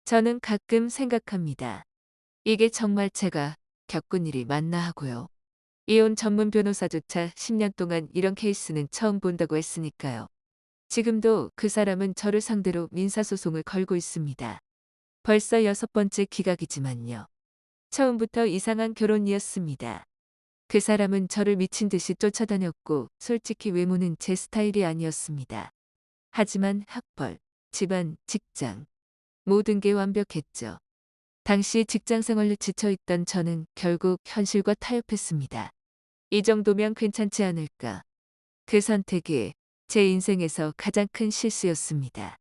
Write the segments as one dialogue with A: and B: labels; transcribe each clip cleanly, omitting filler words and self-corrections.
A: 저는 가끔 생각합니다. 이게 정말 제가 겪은 일이 맞나 하고요. 이혼 전문 변호사조차 10년 동안 이런 케이스는 처음 본다고 했으니까요. 지금도 그 사람은 저를 상대로 민사소송을 걸고 있습니다. 벌써 6번째 기각이지만요. 처음부터 이상한 결혼이었습니다. 그 사람은 저를 미친 듯이 쫓아다녔고 솔직히 외모는 제 스타일이 아니었습니다. 하지만 학벌, 집안, 직장 모든 게 완벽했죠. 당시 직장 생활로 지쳐있던 저는 결국 현실과 타협했습니다. 이 정도면 괜찮지 않을까. 그 선택이 제 인생에서 가장 큰 실수였습니다.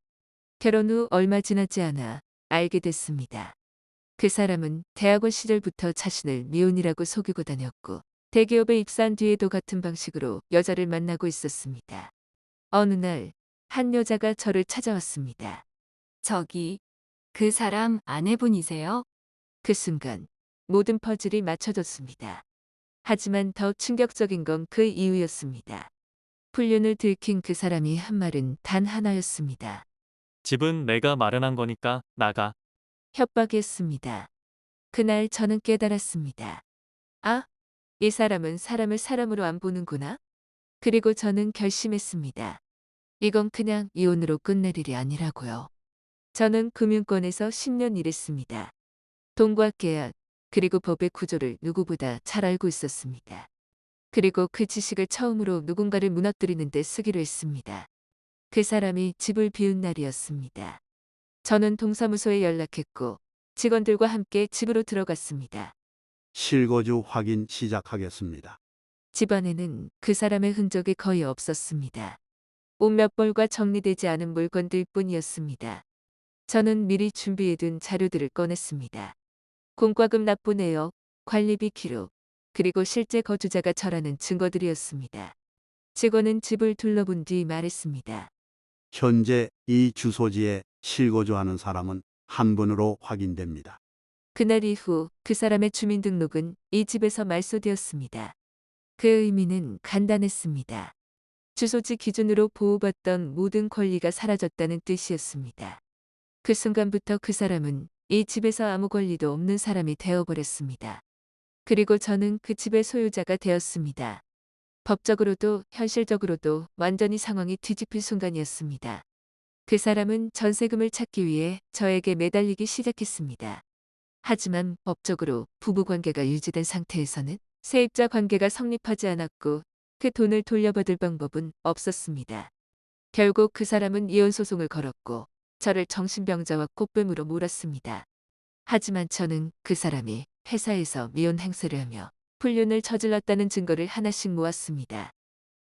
A: 결혼 후 얼마 지나지 않아 알게 됐습니다. 그 사람은 대학원 시절부터 자신을 미혼이라고 속이고 다녔고 대기업에 입사한 뒤에도 같은 방식으로 여자를 만나고 있었습니다. 어느 날 한 여자가 저를 찾아왔습니다.
B: 저기, 그 사람 아내분이세요?
A: 그 순간 모든 퍼즐이 맞춰졌습니다. 하지만 더 충격적인 건 그 이유였습니다. 불륜을 들킨 그 사람이 한 말은 단 하나였습니다.
C: 집은 내가 마련한 거니까 나가.
A: 협박이었습니다. 그날 저는 깨달았습니다. 아, 이 사람은 사람을 사람으로 안 보는구나. 그리고 저는 결심했습니다. 이건 그냥 이혼으로 끝낼 일이 아니라고요. 저는 금융권에서 10년 일했습니다. 돈과 계약, 그리고 법의 구조를 누구보다 잘 알고 있었습니다. 그리고 그 지식을 처음으로 누군가를 무너뜨리는 데 쓰기로 했습니다. 그 사람이 집을 비운 날이었습니다. 저는 동사무소에 연락했고 직원들과 함께 집으로 들어갔습니다.
D: 실거주 확인 시작하겠습니다.
A: 집안에는 그 사람의 흔적이 거의 없었습니다. 옷 몇 벌과 정리되지 않은 물건들 뿐이었습니다. 저는 미리 준비해둔 자료들을 꺼냈습니다. 공과금 납부 내역, 관리비 기록, 그리고 실제 거주자가 저라는 증거들이었습니다. 직원은 집을 둘러본 뒤 말했습니다.
D: 현재 이 주소지에 실거주하는 사람은 한 분으로 확인됩니다.
A: 그날 이후 그 사람의 주민등록은 이 집에서 말소되었습니다. 그 의미는 간단했습니다. 주소지 기준으로 보호받던 모든 권리가 사라졌다는 뜻이었습니다. 그 순간부터 그 사람은 이 집에서 아무 권리도 없는 사람이 되어버렸습니다. 그리고 저는 그 집의 소유자가 되었습니다. 법적으로도 현실적으로도 완전히 상황이 뒤집힐 순간이었습니다. 그 사람은 전세금을 찾기 위해 저에게 매달리기 시작했습니다. 하지만 법적으로 부부관계가 유지된 상태에서는 세입자 관계가 성립하지 않았고 그 돈을 돌려받을 방법은 없었습니다. 결국 그 사람은 이혼소송을 걸었고 저를 정신병자와 꽃뱀으로 몰았습니다. 하지만 저는 그 사람이 회사에서 미혼 행세를 하며 불륜을 저질렀다는 증거를 하나씩 모았습니다.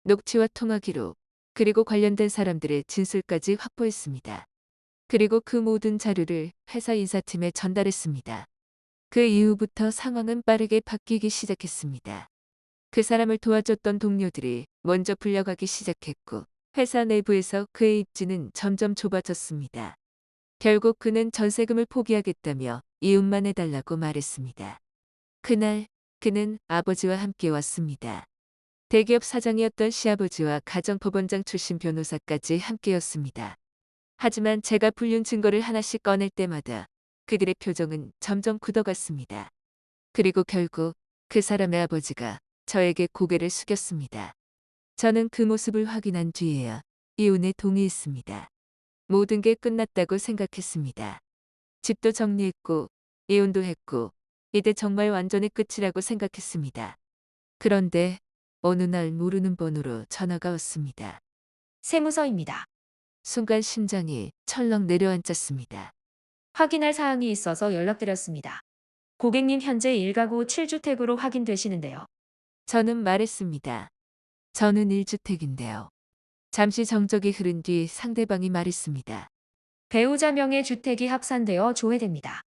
A: 녹취와 통화 기록, 그리고 관련된 사람들의 진술까지 확보했습니다. 그리고 그 모든 자료를 회사 인사팀에 전달했습니다. 그 이후부터 상황은 빠르게 바뀌기 시작했습니다. 그 사람을 도와줬던 동료들이 먼저 불려가기 시작했고 회사 내부에서 그의 입지는 점점 좁아졌습니다. 결국 그는 전세금을 포기하겠다며 이혼만 해달라고 말했습니다. 그날 그는 아버지와 함께 왔습니다. 대기업 사장이었던 시아버지와 가정법원장 출신 변호사까지 함께였습니다. 하지만 제가 불륜 증거를 하나씩 꺼낼 때마다 그들의 표정은 점점 굳어갔습니다. 그리고 결국 그 사람의 아버지가 저에게 고개를 숙였습니다. 저는 그 모습을 확인한 뒤에야 이혼에 동의했습니다. 모든 게 끝났다고 생각했습니다. 집도 정리했고 이혼도 했고 이제 정말 완전히 끝이라고 생각했습니다. 그런데 어느 날 모르는 번호로 전화가 왔습니다.
B: 세무서입니다.
A: 순간 심장이 철렁 내려앉았습니다.
B: 확인할 사항이 있어서 연락드렸습니다. 고객님 현재 1가구 7주택으로 확인되시는데요.
A: 저는 말했습니다. 저는 1주택인데요. 잠시 정적이 흐른 뒤 상대방이 말했습니다.
B: 배우자 명의 주택이 합산되어 조회됩니다.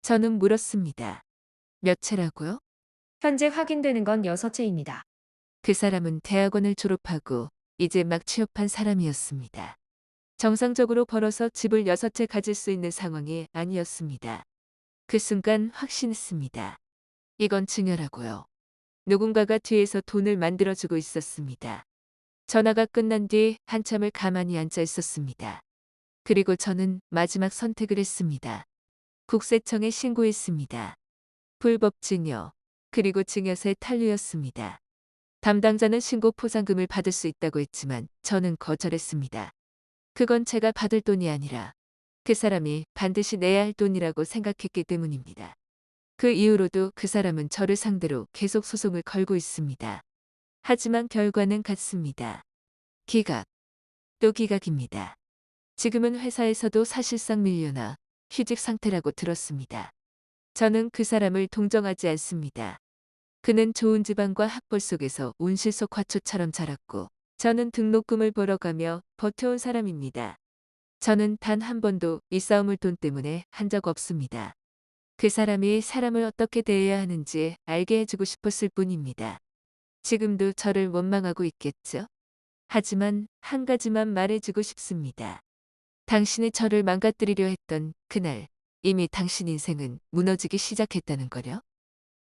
A: 저는 물었습니다. 몇 채라고요?
B: 현재 확인되는 건 6채입니다.
A: 그 사람은 대학원을 졸업하고 이제 막 취업한 사람이었습니다. 정상적으로 벌어서 집을 6채 가질 수 있는 상황이 아니었습니다. 그 순간 확신했습니다. 이건 증여라고요. 누군가가 뒤에서 돈을 만들어주고 있었습니다. 전화가 끝난 뒤 한참을 가만히 앉아 있었습니다. 그리고 저는 마지막 선택을 했습니다. 국세청에 신고했습니다. 불법 증여, 그리고 증여세 탄류였습니다. 담당자는 신고 포상금을 받을 수 있다고 했지만 저는 거절했습니다. 그건 제가 받을 돈이 아니라 그 사람이 반드시 내야 할 돈이라고 생각했기 때문입니다. 그 이후로도 그 사람은 저를 상대로 계속 소송을 걸고 있습니다. 하지만 결과는 같습니다. 기각, 또 기각입니다. 지금은 회사에서도 사실상 밀려나 휴직 상태라고 들었습니다. 저는 그 사람을 동정하지 않습니다. 그는 좋은 집안과 학벌 속에서 온실 속 화초처럼 자랐고 저는 등록금을 벌어가며 버텨온 사람입니다. 저는 단 한 번도 이 싸움을 돈 때문에 한 적 없습니다. 그 사람이 사람을 어떻게 대해야 하는지 알게 해주고 싶었을 뿐입니다. 지금도 저를 원망하고 있겠죠? 하지만 한 가지만 말해주고 싶습니다. 당신이 저를 망가뜨리려 했던 그날 이미 당신 인생은 무너지기 시작했다는 거요.